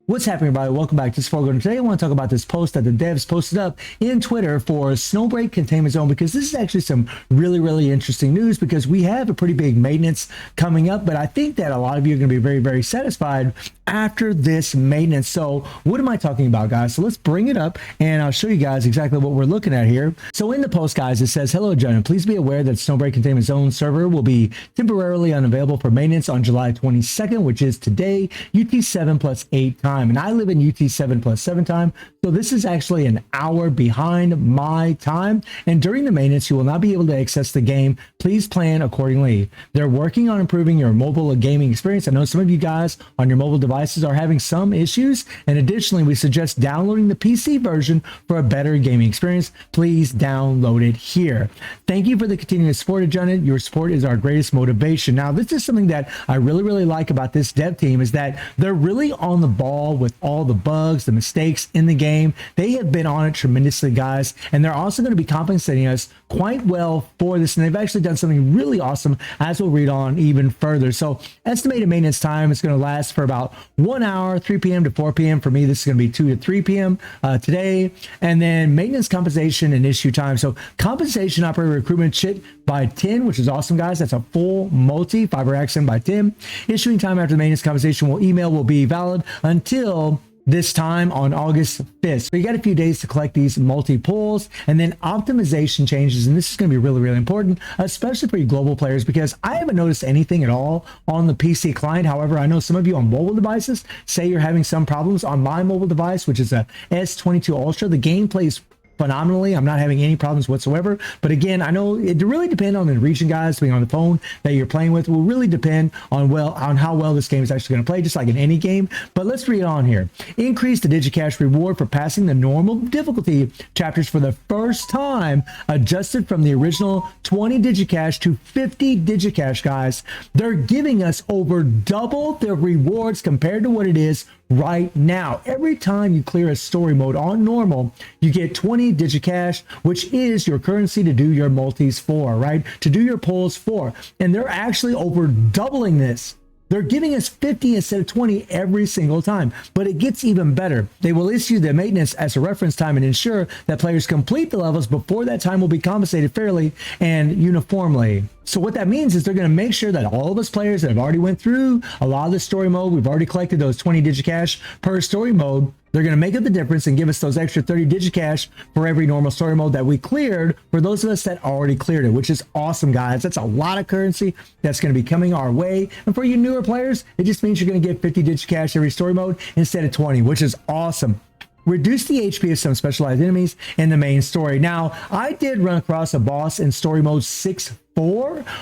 What's happening, everybody? Welcome back to Spogo. Today I want to talk about this post that the devs posted up in Twitter for Snowbreak Containment Zone, because this is actually some really interesting news, because we have a pretty big maintenance coming up, but I think that a lot of you are going to be very satisfied after this maintenance. So what am I talking about, guys? So let's bring it up and I'll show you guys exactly what we're looking at here. So in the post, guys, it says, "Hello, gentlemen. Please be aware that Snowbreak Containment Zone server will be temporarily unavailable for maintenance on July 22nd, which is today, UT7 plus 8 time." And I live in UT7 plus 7 time, so this is actually an hour behind my time. And during the maintenance, you will not be able to access the game. Please plan accordingly. They're working on improving your mobile gaming experience. I know some of you guys on your mobile devices are having some issues, and additionally, we suggest downloading the PC version for a better gaming experience. Please download it here. Thank you for the continuous support, Janet. Your support is our greatest motivation. Now, this is something that I really like about this dev team, is that they're really on the ball with all the bugs, the mistakes in the game. They have been on it tremendously, guys, and they're also going to be compensating us quite well for this, and they've actually done something really awesome, as we'll read on even further. So estimated maintenance time is going to last for about 1 hour, 3 p.m. to 4 p.m. For me, this is going to be 2 to 3 p.m. Today. And then maintenance compensation and issue time. So compensation operator recruitment shit by 10, which is awesome, guys. That's a full multi fiber accent by 10. Issuing time after the maintenance compensation will be valid until this time on August 5th. So you got a few days to collect these multi-pulls, and then optimization changes. And this is going to be really important, especially for you global players, because I haven't noticed anything at all on the PC client. However, I know some of you on mobile devices say you're having some problems. On my mobile device, which is a S22 Ultra, the game plays phenomenally. I'm not having any problems whatsoever. But again, I know it really depends on the region, guys. Being on the phone that you're playing with will really depend on how well this game is actually going to play, just like in any game. But let's read on here. Increase the Digicash reward for passing the normal difficulty chapters for the first time, adjusted from the original 20 Digicash to 50 Digicash, guys. They're giving us over double the rewards compared to what it is right now. Every time you clear a story mode on normal, you get 20 Digicash, which is your currency to do your multis for, right? To do your pulls for. And they're actually over doubling this. They're giving us 50 instead of 20 every single time, but it gets even better. They will issue the maintenance as a reference time and ensure that players complete the levels before that time will be compensated fairly and uniformly. So what that means is they're going to make sure that all of us players that have already went through a lot of the story mode, we've already collected those 20 Digicash per story mode, they're going to make up the difference and give us those extra 30 Digicash for every normal story mode that we cleared for those of us that already cleared it, which is awesome, guys. That's a lot of currency that's going to be coming our way. And for you newer players, it just means you're going to get 50 Digicash every story mode instead of 20, which is awesome. Reduce the HP of some specialized enemies in the main story. Now, I did run across a boss in story mode 6-4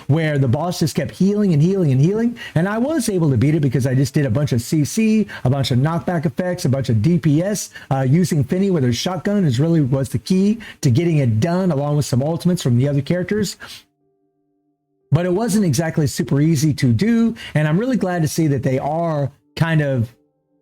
where the boss just kept healing, and I was able to beat it because I just did a bunch of CC, a bunch of knockback effects, a bunch of DPS. Using Finny with her shotgun was the key to getting it done, along with some ultimates from the other characters. But it wasn't exactly super easy to do, and I'm really glad to see that they are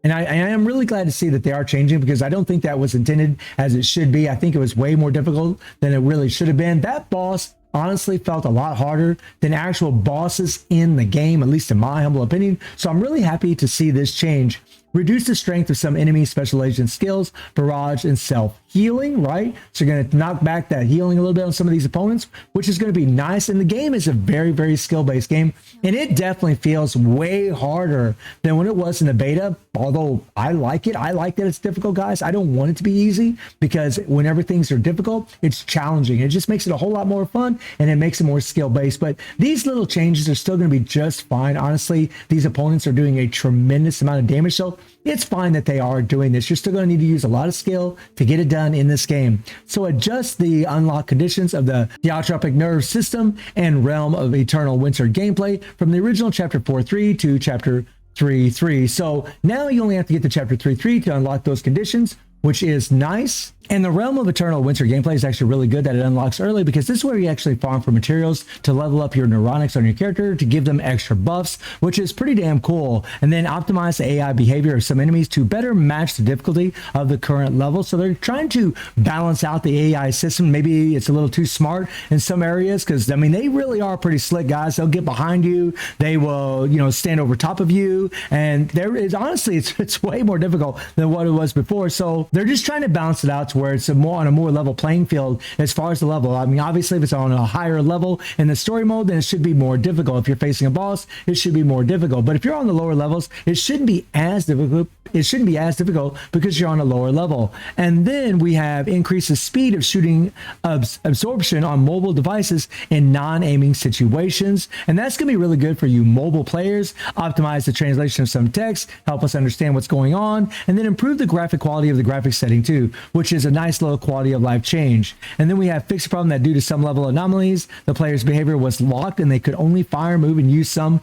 and I am really glad to see that they are changing, because I don't think that was intended as it should be. I think it was way more difficult than it really should have been. That boss honestly felt a lot harder than actual bosses in the game, at least in my humble opinion. So I'm really happy to see this change. Reduce the strength of some enemy special agent skills, barrage, and self-healing, right? So you're going to knock back that healing a little bit on some of these opponents, which is going to be nice. And the game is a very skill-based game, and it definitely feels way harder than when it was in the beta, although I like it. I like that it's difficult, guys. I don't want it to be easy, because whenever things are difficult, it's challenging. It just makes it a whole lot more fun, and it makes it more skill-based. But these little changes are still going to be just fine. Honestly, these opponents are doing a tremendous amount of damage, so it's fine that they are doing this. You're still going to need to use a lot of skill to get it done in this game. So adjust the unlock conditions of the Theotropic Nerve System and Realm of Eternal Winter gameplay from the original Chapter 4.3 to Chapter 3.3. So now you only have to get to Chapter 3.3 to unlock those conditions, which is nice. And the Realm of Eternal Winter gameplay is actually really good that it unlocks early, because this is where you actually farm for materials to level up your neuronics on your character to give them extra buffs, which is pretty damn cool. And then optimize the AI behavior of some enemies to better match the difficulty of the current level. So they're trying to balance out the AI system. Maybe it's a little too smart in some areas, because I mean, they really are pretty slick guys. They'll get behind you, they will, you know, stand over top of you, and there is honestly it's way more difficult than what it was before. So they're just trying to balance it out to where it's on a more level playing field as far as the level. I mean, obviously, if it's on a higher level in the story mode, then it should be more difficult. If you're facing a boss, it should be more difficult. But if you're on the lower levels, it shouldn't be as difficult. It shouldn't be as difficult because you're on a lower level. And then we have increased the speed of shooting absorption on mobile devices in non-aiming situations. And that's going to be really good for you mobile players. Optimize the translation of some text, help us understand what's going on, and then improve the graphic quality of the graphics setting too, which is a nice little quality of life change. And then we have fixed a problem that due to some level anomalies, the player's behavior was locked and they could only fire, move, and use some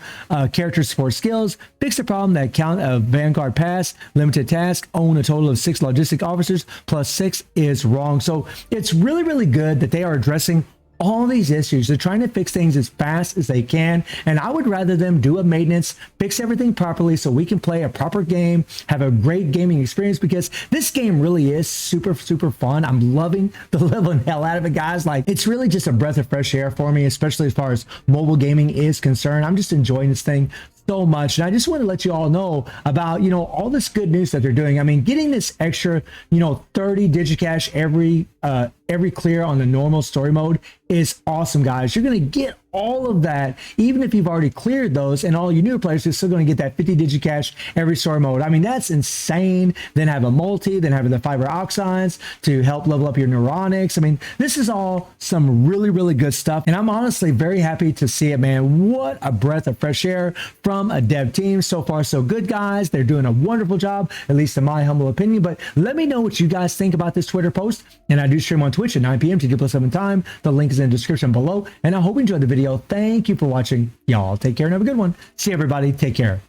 character support skills. Fix a problem that count a Vanguard pass, limited task, own a total of 6 logistic officers plus 6 is wrong. So it's really, really good that they are addressing all these issues. They're trying to fix things as fast as they can, and I would rather them do a maintenance, fix everything properly so we can play a proper game, have a great gaming experience, because this game really is super, super fun. I'm loving the living hell out of it, guys. Like, it's really just a breath of fresh air for me, especially as far as mobile gaming is concerned. I'm just enjoying this thing so much, and I just want to let you all know about, you know, all this good news that they're doing. I mean, getting this extra, you know, 30 Digicash every clear on the normal story mode is awesome, guys. You're going to get all of that even if you've already cleared those, and all you newer players are still going to get that 50 Digicash every story mode. I mean, that's insane. Then have a multi, then have the fiber oxides to help level up your neuronics. I mean, this is all some really, really good stuff, and I'm honestly very happy to see it, man. What a breath of fresh air from a dev team. So far so good, guys. They're doing a wonderful job, at least in my humble opinion. But let me know what you guys think about this Twitter post, and I do stream on Twitch at 9 p.m. TG+7 time. The link is in the description below, and I hope you enjoyed the video. Thank you for watching. Y'all take care and have a good one. See everybody. Take care.